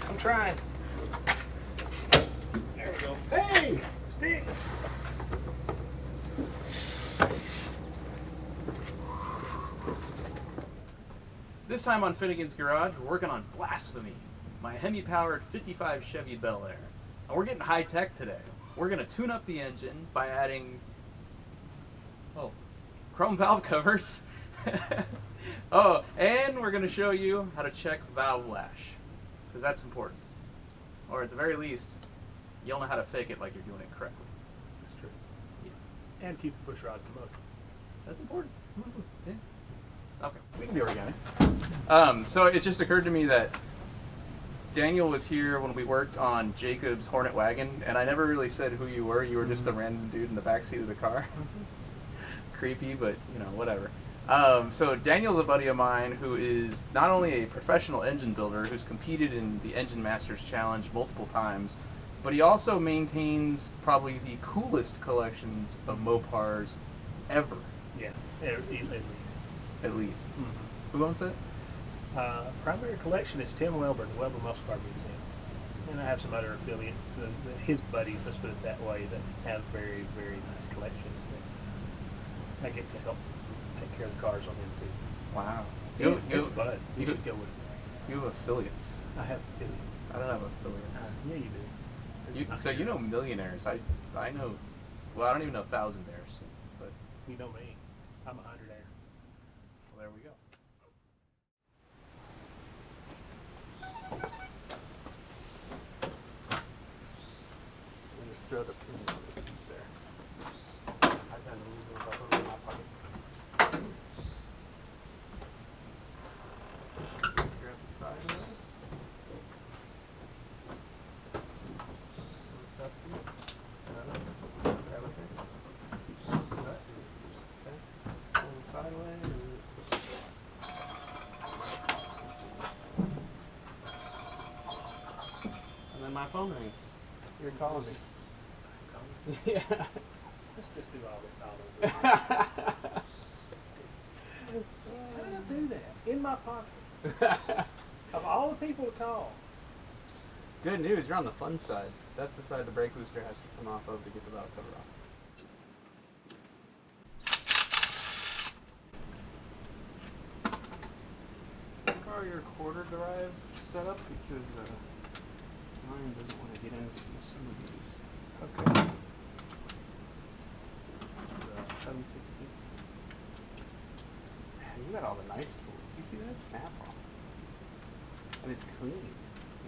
I'm trying. There we go. Hey! Stick! This time on Finnegan's Garage, we're working on Blasphemi, my Hemi-Powered 55 Chevy Bel Air. And we're getting high tech today. We're going to tune up the engine by adding chrome valve covers. Oh, and we're going to show you how to check valve lash, because that's important. Or at the very least, you'll know how to fake it like you're doing it correctly. That's true. Yeah. And keep the push rods in motion. That's important. Yeah. Okay. We can be organic. So it just occurred to me that Daniel was here when we worked on Jacob's Hornet wagon, and I never really said who you were. You were just the random dude in the backseat of the car. Creepy, but you know, whatever. So Daniel's a buddy of mine who is not only a professional engine builder who's competed in the Engine Masters Challenge multiple times, but he also maintains probably the coolest collections of Mopars ever. Yeah, at least. At least. Mm-hmm. Who owns it? Primary collection is Tim Welber, the Welber Muscle Car Museum. And I have some other affiliates, his buddies, let's put it that way, that have very, very nice collections that I get to help take care of the cars on them too. Wow. It's fun. You should go with it. You have affiliates. I have affiliates. I don't have affiliates. Yeah, you do. So you know millionaires. I know, well, I don't even know thousandaires, but You know me. I'm a hundredaire. well, there we go. And just throw the pin on the seat there. I kind of lose them up in my pocket. Grab the side of it. Look up here. Grab it there. Okay. Pull it sideways. And then my phone rings. You're calling me. Yeah. Let's just do all this all over. How did I do that? In my pocket. Of all the people to call. Good news, you're on the fun side. That's the side the brake booster has to come off of to get the valve cover off. Are your quarter drive set up? Because mine doesn't want to get into some of these. Okay. 7/16. Man, you got all the nice tools. You see that snap on? And it's clean.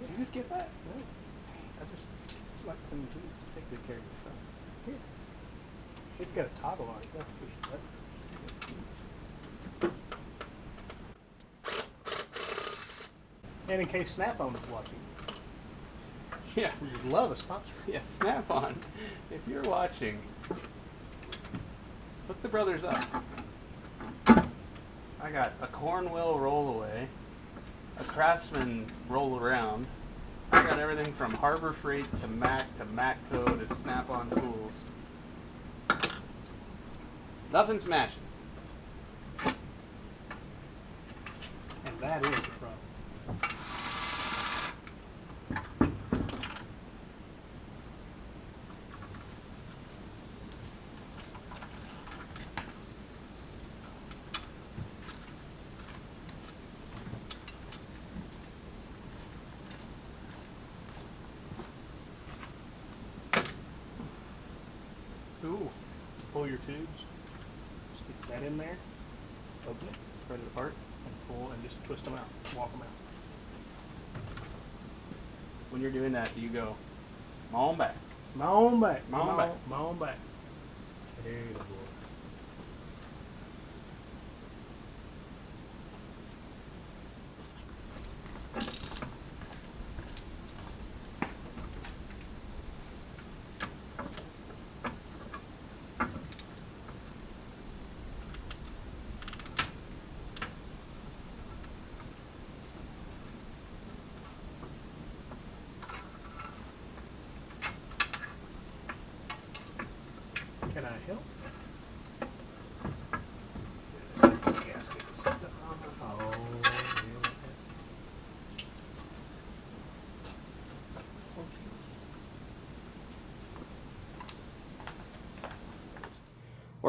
Did you just get that? No. I just like clean tools. Take good care of your stuff. Here. It's got a toggle on it. That's push the button. And in case Snap-on is watching, Yeah. we would love a sponsor. Yeah, Snap-on. If you're watching, hook the brothers up. I got a Cornwell rollaway, a Craftsman roll around. I got everything from Harbor Freight to Matco to Snap-on tools. Nothing's matching. And that is a problem. Ooh. Pull your tubes, stick that in there, open it, Spread it apart. and pull, and just twist them out, walk them out. When you're doing that, do you go, "Come on back"? My own back, My own back. my own back. There you go. Can I help?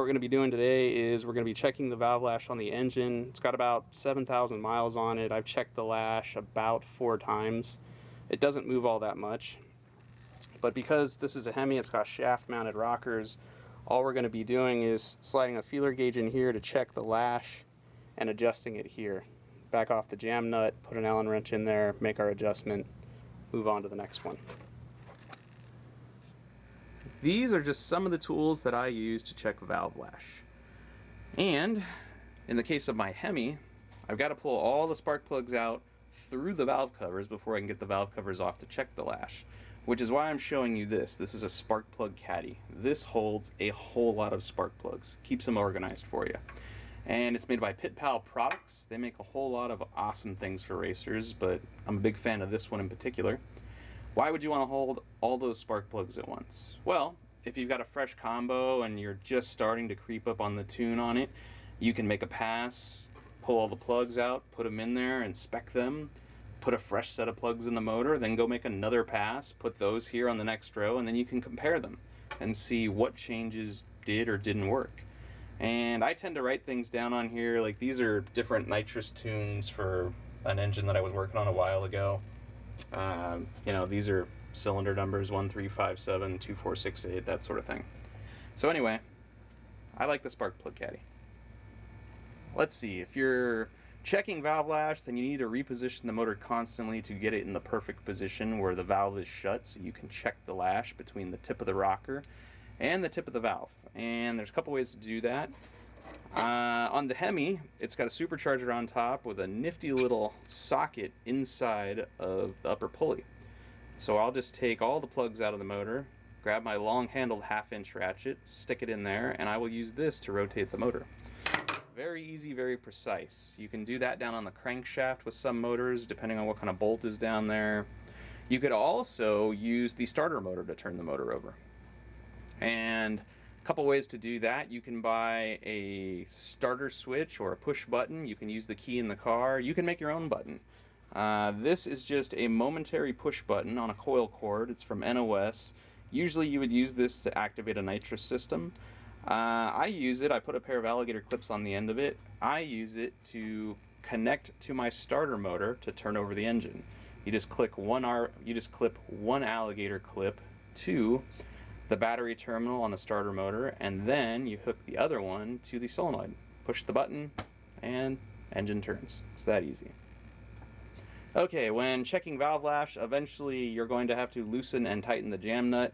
we're going to be doing today is we're going to be checking the valve lash on the engine. It's got about 7,000 miles on it. I've checked the lash about 4 times. It doesn't move all that much. But because this is a Hemi, it's got shaft-mounted rockers, all we're going to be doing is sliding a feeler gauge in here to check the lash and adjusting it here. Back off the jam nut, put an Allen wrench in there, make our adjustment, move on to the next one. These are just some of the tools that I use to check valve lash. And in the case of my Hemi, I've got to pull all the spark plugs out through the valve covers before I can get the valve covers off to check the lash, which is why I'm showing you this. This is a spark plug caddy. This holds a whole lot of spark plugs, keeps them organized for you. And it's made by Pit Pal Products. They make a whole lot of awesome things for racers, but I'm a big fan of this one in particular. Why would you want to hold all those spark plugs at once? Well, if you've got a fresh combo and you're just starting to creep up on the tune on it, you can make a pass, pull all the plugs out, put them in there, inspect them, put a fresh set of plugs in the motor, then go make another pass, put those here on the next row, and then you can compare them and see what changes did or didn't work. And I tend to write things down on here, like these are different nitrous tunes for an engine that I was working on a while ago. You know, these are cylinder numbers 1357, 2468, that sort of thing. So anyway, I like the spark plug caddy. Let's see, if you're checking valve lash, then you need to reposition the motor constantly to get it in the perfect position where the valve is shut, so you can check the lash between the tip of the rocker and the tip of the valve. And there's a couple ways to do that. On the Hemi, it's got a supercharger on top with a nifty little socket inside of the upper pulley. So I'll just take all the plugs out of the motor, grab my long-handled 1/2-inch ratchet, stick it in there, and I will use this to rotate the motor. Very easy, very precise. You can do that down on the crankshaft with some motors, depending on what kind of bolt is down there. You could also use the starter motor to turn the motor over. And a couple ways to do that. You can buy a starter switch or a push button. You can use the key in the car. You can make your own button. This is just a momentary push button on a coil cord. It's from NOS. Usually you would use this to activate a nitrous system. I use it, I put a pair of alligator clips on the end of it. I use it to connect to my starter motor to turn over the engine. You just clip one alligator clip to the battery terminal on the starter motor, and then you hook the other one to the solenoid. Push the button and engine turns. It's that easy. Okay, when checking valve lash, eventually you're going to have to loosen and tighten the jam nut.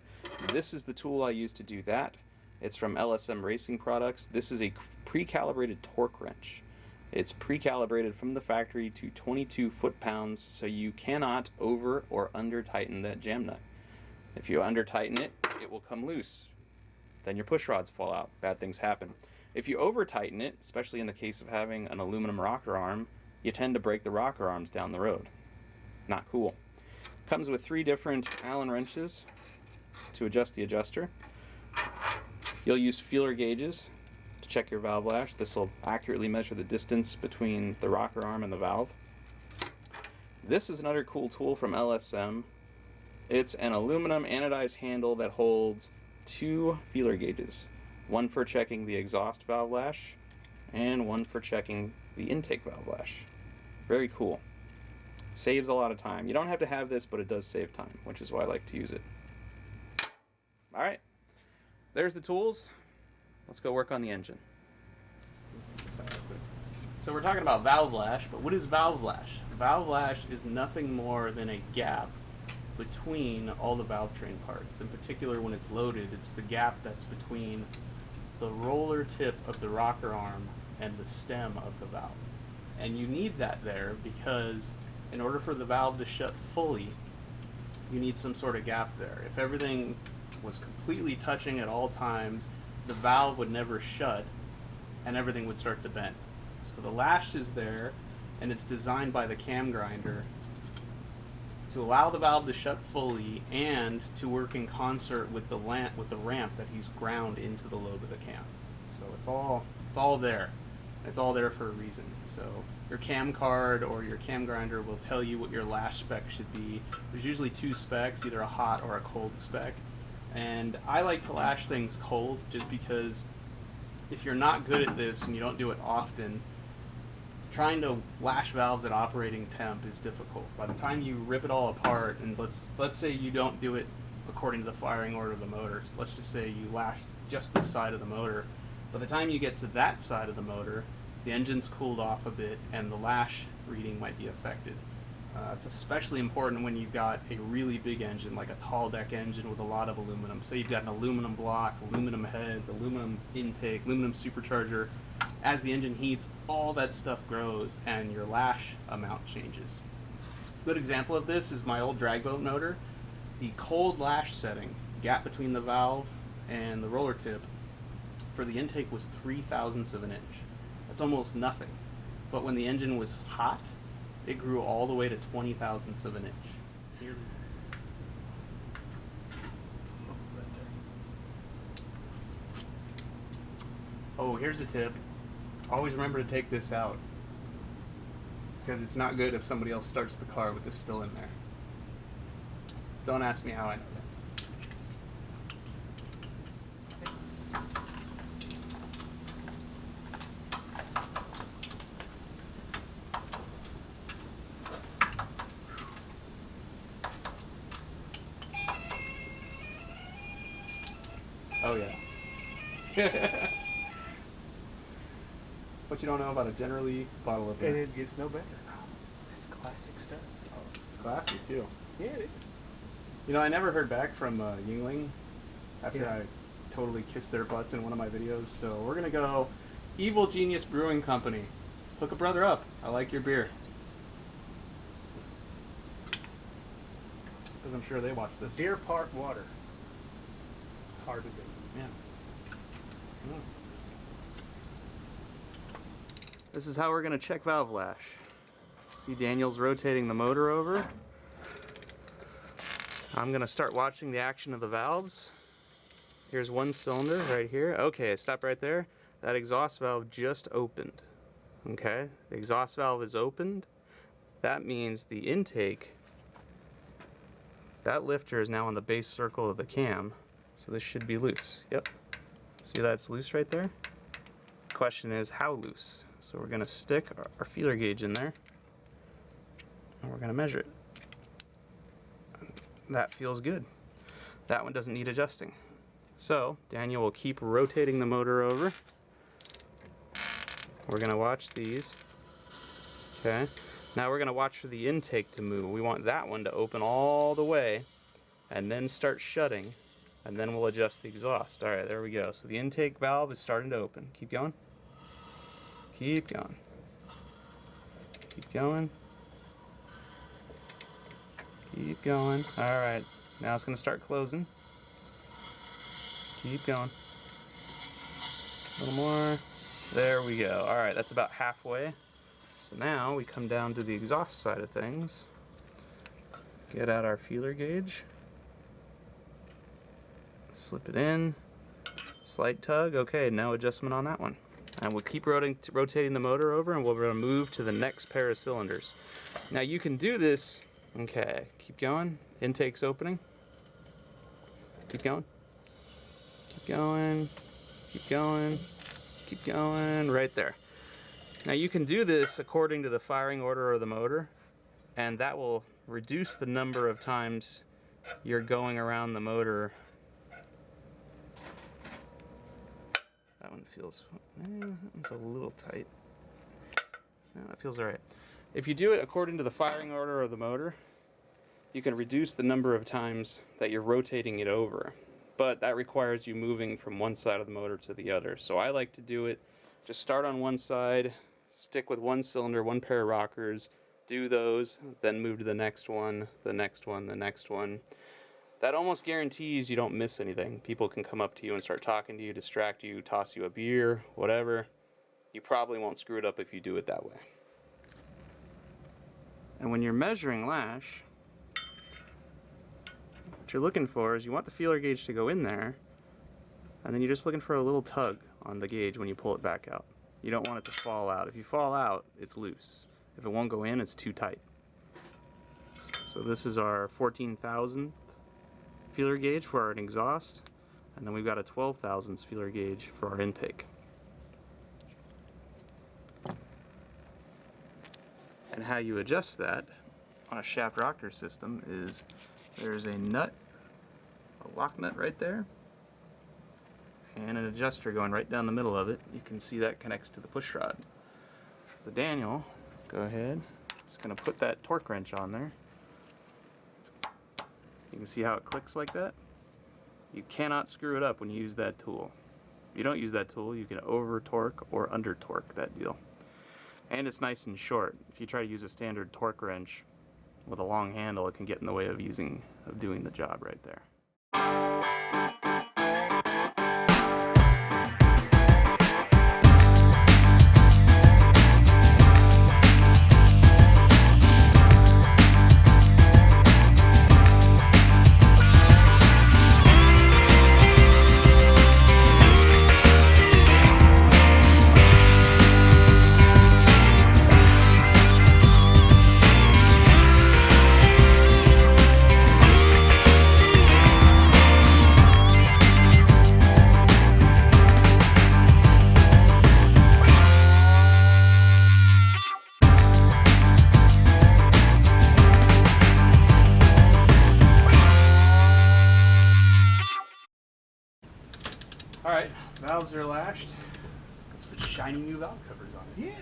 This is the tool I use to do that. It's from LSM Racing Products. This is a pre-calibrated torque wrench. It's pre-calibrated from the factory to 22 foot-pounds, so you cannot over or under tighten that jam nut. If you under tighten it, it will come loose. Then your push rods fall out. Bad things happen. If you over tighten it, especially in the case of having an aluminum rocker arm, you tend to break the rocker arms down the road. Not cool. Comes with 3 different Allen wrenches to adjust the adjuster. You'll use feeler gauges to check your valve lash. This will accurately measure the distance between the rocker arm and the valve. This is another cool tool from LSM. It's an aluminum anodized handle that holds 2 feeler gauges. One for checking the exhaust valve lash and one for checking the intake valve lash. Very cool. Saves a lot of time. You don't have to have this, but it does save time, which is why I like to use it. Alright, there's the tools. Let's go work on the engine. So we're talking about valve lash, but what is valve lash? Valve lash is nothing more than a gap between all the valve train parts. In particular, when it's loaded, it's the gap that's between the roller tip of the rocker arm and the stem of the valve. And you need that there because in order for the valve to shut fully, you need some sort of gap there. If everything was completely touching at all times, the valve would never shut and everything would start to bend. So the lash is there, and it's designed by the cam grinder to allow the valve to shut fully and to work in concert with the ramp that he's ground into the lobe of the cam. So it's all there. It's all there for a reason. So your cam card or your cam grinder will tell you what your lash spec should be. There's usually 2 specs, either a hot or a cold spec. And I like to lash things cold just because if you're not good at this and you don't do it often, trying to lash valves at operating temp is difficult. By the time you rip it all apart, and let's say you don't do it according to the firing order of the motor. So let's just say you lash just this side of the motor. By the time you get to that side of the motor, the engine's cooled off a bit and the lash reading might be affected. It's especially important when you've got a really big engine, like a tall deck engine with a lot of aluminum. Say you've got an aluminum block, aluminum heads, aluminum intake, aluminum supercharger. As the engine heats, all that stuff grows and your lash amount changes. A good example of this is my old drag boat motor. The cold lash setting, gap between the valve and the roller tip, for the intake was 0.03 of an inch. That's almost nothing. But when the engine was hot, it grew all the way to 0.20 of an inch. Here. Oh, here's a tip. Always remember to take this out, because it's not good if somebody else starts the car with this still in there. Don't ask me how I know that. Oh yeah. What you don't know about a generally bottle opener. And it gets no better. It's classic stuff. Oh, it's classy too. Yeah, it is. You know, I never heard back from Yingling after I totally kissed their butts in one of my videos. So we're gonna go Evil Genius Brewing Company. Hook a brother up. I like your beer. Because I'm sure they watch this. Deer Park water. Hard to do. Yeah. Mm. This is how we're going to check valve lash. See, Daniel's rotating the motor over. I'm going to start watching the action of the valves. Here's one cylinder right here. Okay, stop right there. That exhaust valve just opened. Okay, the exhaust valve is opened. That means the intake, that lifter is now on the base circle of the cam. So this should be loose. Yep. See that's loose right there? The question is how loose? So we're going to stick our feeler gauge in there and we're going to measure it. That feels good. That one doesn't need adjusting. So Daniel will keep rotating the motor over. We're going to watch these. Okay. Now we're going to watch for the intake to move. We want that one to open all the way and then start shutting. And then we'll adjust the exhaust. Alright, there we go. So the intake valve is starting to open. Keep going. Keep going. Keep going. Keep going. Alright, now it's going to start closing. Keep going. A little more. There we go. Alright, that's about halfway. So now we come down to the exhaust side of things. Get out our feeler gauge. Slip it in, slight tug, okay, no adjustment on that one. And we'll keep rotating the motor over and we're going to move to the next pair of cylinders. Now you can do this, okay, keep going, intake's opening. Keep going, keep going, keep going, keep going, right there. Now you can do this according to the firing order of the motor, and that will reduce the number of times you're going around the motor. That one feels, it's a little tight. No, that feels alright. If you do it according to the firing order of the motor, you can reduce the number of times that you're rotating it over. But that requires you moving from one side of the motor to the other. So I like to do it, just start on one side, stick with one cylinder, one pair of rockers, do those, then move to the next one, the next one, the next one. That almost guarantees you don't miss anything. People can come up to you and start talking to you, distract you, toss you a beer, whatever. You probably won't screw it up if you do it that way. And when you're measuring lash, what you're looking for is you want the feeler gauge to go in there, and then you're just looking for a little tug on the gauge when you pull it back out. You don't want it to fall out. If you fall out, it's loose. If it won't go in, it's too tight. So this is our 14,000th feeler gauge for our exhaust, and then we've got a 12 thousandths feeler gauge for our intake. And how you adjust that on a shaft rocker system is there's a nut, a lock nut right there, and an adjuster going right down the middle of it. You can see that connects to the push rod. So Daniel, go ahead. Just gonna put that torque wrench on there. You can see how it clicks like that. You cannot screw it up when you use that tool. If you don't use that tool, you can over torque or under torque that deal. And it's nice and short. If you try to use a standard torque wrench with a long handle, it can get in the way of doing the job right there. Alright, valves are lashed. Let's put shiny new valve covers on it. Yeah.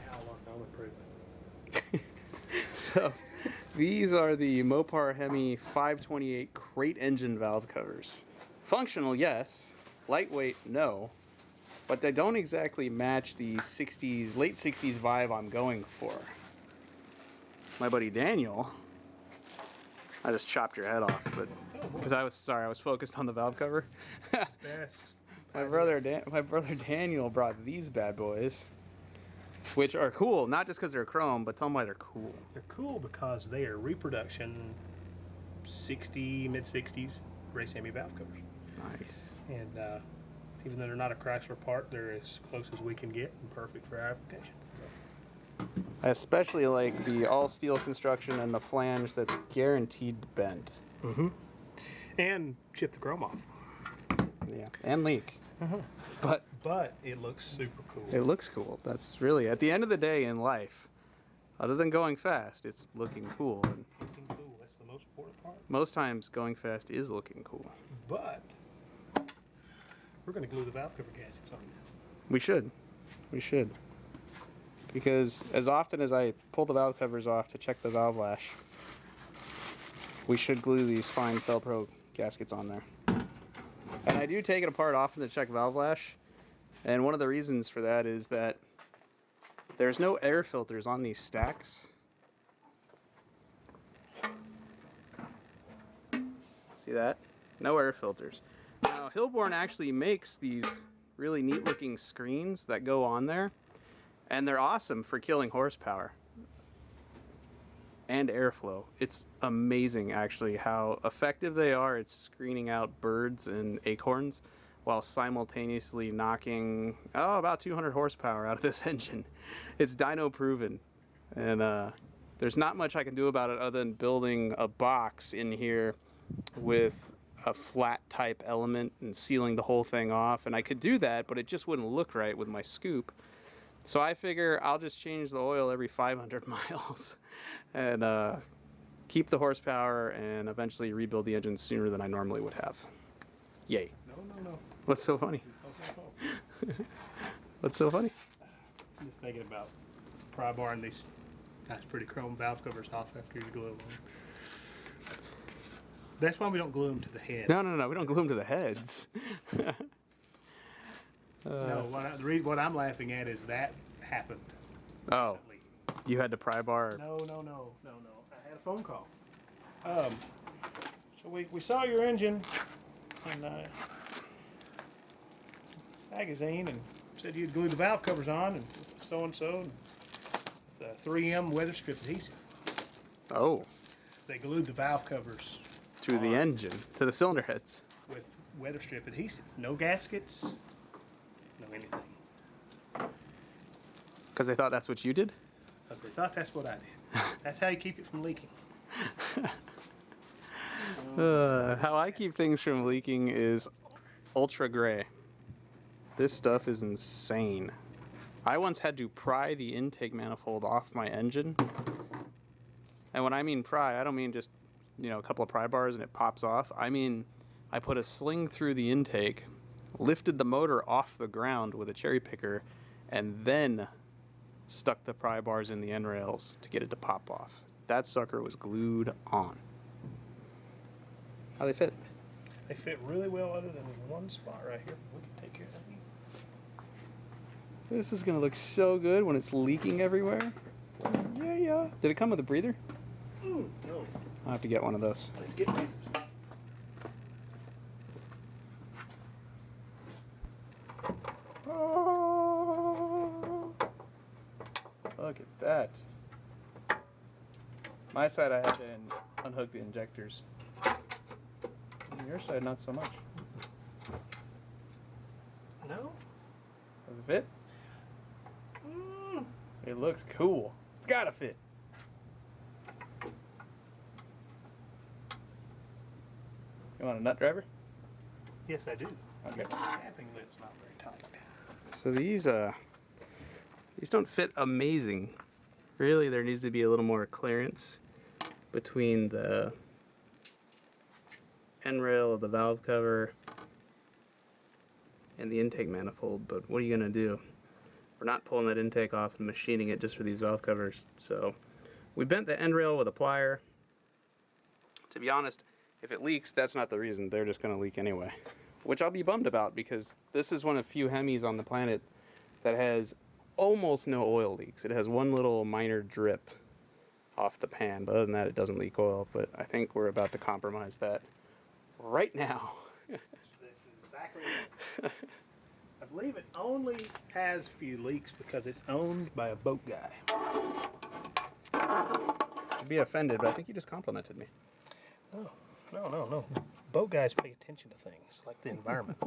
How long on improvement? So, these are the Mopar Hemi 528 crate engine valve covers. Functional, yes. Lightweight, no. But they don't exactly match the 60s, late 60s vibe I'm going for. My buddy Daniel, I just chopped your head off, but because I was focused on the valve cover. Best. My brother Daniel brought these bad boys, which are cool, not just because they're chrome, but tell them why they're cool. They're cool because they are reproduction mid-60s race Hemi valve covers. Nice. And even though they're not a Chrysler part, they're as close as we can get and perfect for our application. I especially like the all-steel construction and the flange that's guaranteed to bend. Mm-hmm. And chip the chrome off. Yeah, and leak. But it looks super cool. it looks cool. That's really, at the end of the day in life, other than going fast, it's looking cool. And Looking cool. That's the most important part. most times going fast is looking cool. But we're going to glue the valve cover gaskets on now. We should. Because as often as I pull the valve covers off to check the valve lash, we should glue these fine Velcro gaskets on there. And I do take it apart often to check valve lash. And one of the reasons for that is that there's no air filters on these stacks. See that? No air filters. Now, Hilborn actually makes these really neat looking screens that go on there. And they're awesome for killing horsepower and airflow. It's amazing, actually, how effective they are at screening out birds and acorns while simultaneously knocking, about 200 horsepower out of this engine. It's dyno proven. And there's not much I can do about it other than building a box in here with a flat type element and sealing the whole thing off. And I could do that, but it just wouldn't look right with my scoop. So I figure I'll just change the oil every 500 miles and keep the horsepower and eventually rebuild the engine sooner than I normally would have. Yay. No. What's so funny? What's so funny? I'm just thinking about pry barring these nice pretty chrome valve covers off after you glue them. That's why we don't glue them to the head. No, we don't glue them to the heads. No, what I'm laughing at is that happened. Oh, recently. you had to pry bar. No. I had a phone call. So we saw your engine in magazine and said you'd glue the valve covers on and so and with 3M weather strip adhesive. Oh, They glued the valve covers to the engine, to the cylinder heads. with weather strip adhesive. No gaskets, no anything. Because they thought that's what you did? Because they thought that's what I did. That's how you keep it from leaking. How I keep things from leaking is ultra gray. This stuff is insane. I once had to pry the intake manifold off my engine. And when I mean pry, I don't mean just, a couple of pry bars and it pops off. I mean, I put a sling through the intake, lifted the motor off the ground with a cherry picker, and then stuck the pry bars in the end rails to get it to pop off. That sucker was glued on. How they fit? They fit really well other than one spot right here. We can take care of that. This is going to look so good when it's leaking everywhere. Yeah. Did it come with a breather? No. I'll have to get one of those. Let's get breathers. Oh, look at that. My side, I had to unhook the injectors. On your side, not so much. No? Does it fit? It looks cool. It's gotta fit. You want a nut driver? Yes, I do. Okay. The tapping lip's not very tight. So these don't fit amazing. Really, there needs to be a little more clearance between the end rail of the valve cover and the intake manifold, but what are you gonna do? We're not pulling that intake off and machining it just for these valve covers. So we bent the end rail with a plier. To be honest, if it leaks, that's not the reason. They're just gonna leak anyway, which I'll be bummed about because this is one of few Hemis on the planet that has almost no oil leaks. It has one little minor drip off the pan, but other than that, it doesn't leak oil. But I think we're about to compromise that right now. This is exactly it. I believe it only has few leaks because it's owned by a boat guy. I'd be offended, but I think you just complimented me. No. Boat guys pay attention to things like the environment.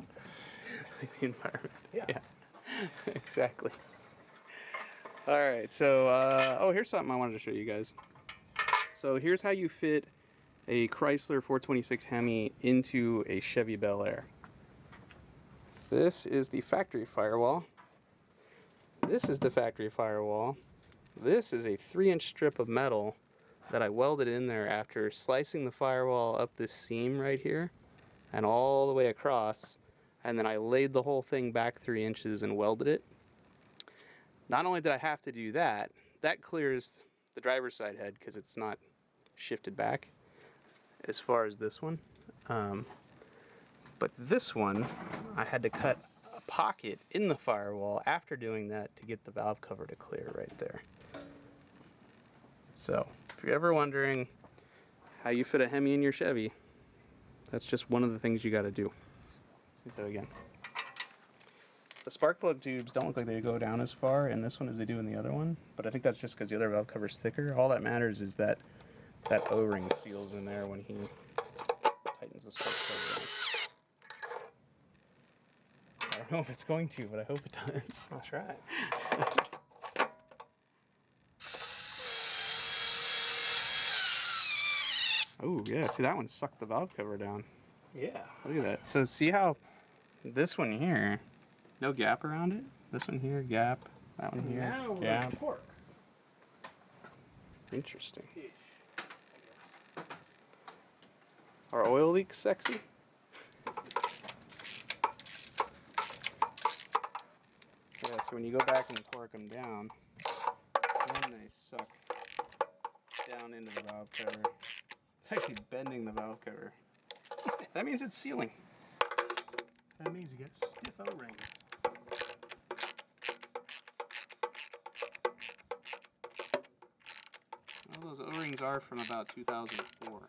Like the environment. Yeah. Exactly. All right, so here's something I wanted to show you guys. So here's how you fit a Chrysler 426 Hemi into a Chevy Bel Air. This is the factory firewall. This is the factory firewall. This is a 3-inch strip of metal that I welded in there after slicing the firewall up this seam right here and all the way across, and then I laid the whole thing back 3 inches and welded it. Not only did I have to do that, that clears the driver's side head because it's not shifted back as far as this one. But this one, I had to cut a pocket in the firewall after doing that to get the valve cover to clear right there. So, if you're ever wondering how you fit a Hemi in your Chevy, that's just one of the things you got to do. Let me say it again. The spark plug tubes don't look like they go down as far in this one as they do in the other one, but I think that's just because the other valve cover is thicker. All that matters is that that O-ring seals in there when he tightens the spark plug down. I don't know if it's going to, but I hope it does. That's right. Oh, yeah. See, that one sucked the valve cover down. Yeah. Look at that. So see how this one here, no gap around it? This one here, gap. That one here, Now we're gap. at torque. Interesting. Are oil leaks sexy? Yeah, so when you go back and torque them down, then they suck down into the valve cover. It's actually bending the valve cover. That means it's sealing. That means you get stiff O-rings. Well, those O-rings are from about 2004.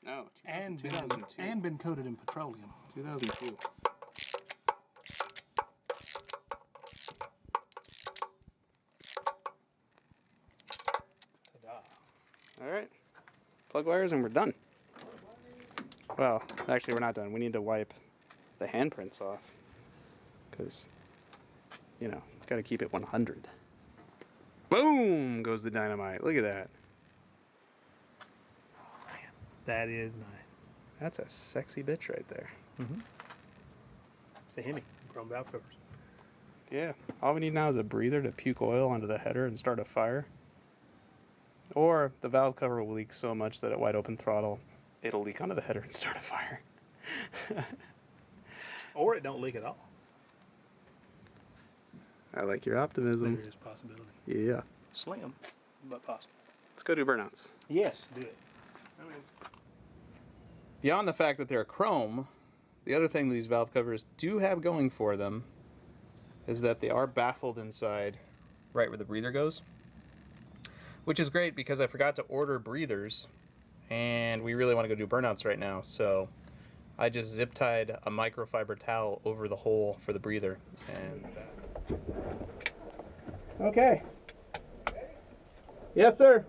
No, 2002. And been coated in petroleum. 2002. Ta-da. All right. Plug wires and we're done. Well, actually we're not done. We need to wipe the handprints off. Because, got to keep it 100. Boom goes the dynamite. Look at that. Man, that is nice. That's a sexy bitch right there. Mm-hmm. It's a Hemi. Chrome valve covers. Yeah, all we need now is a breather to puke oil onto the header and start a fire. Or the valve cover will leak so much that at wide open throttle, it'll leak onto the header and start a fire. Or it don't leak at all. I like your optimism. There is a possibility. Yeah. Slim, but possible. Let's go do burnouts. Yes, do it. Beyond the fact that they're chrome, the other thing these valve covers do have going for them is that they are baffled inside right where the breather goes. Which is great because I forgot to order breathers and we really want to go do burnouts right now. So I just zip tied a microfiber towel over the hole for the breather. And okay. Yes, sir.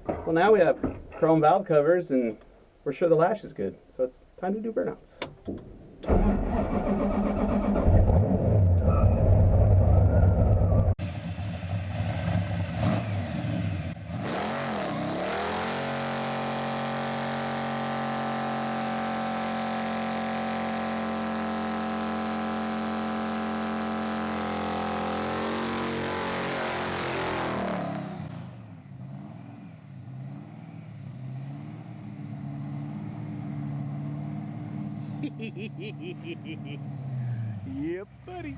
Well, now we have chrome valve covers and we're sure the lash is good. So it's time to do burnouts. Yep, buddy.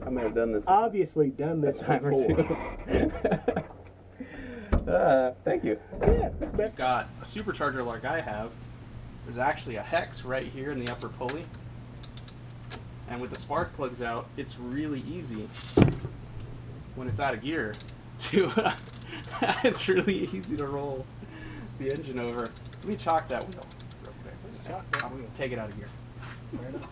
I might have done this. Obviously done this a time or two. Thank you. Yeah. We've got a supercharger like I have. There's actually a hex right here in the upper pulley. And with the spark plugs out, it's really easy when it's out of gear to it's really easy to roll the engine over. Let me chalk that wheel real quick. Chalk that wheel. Take it out of gear. Fair enough.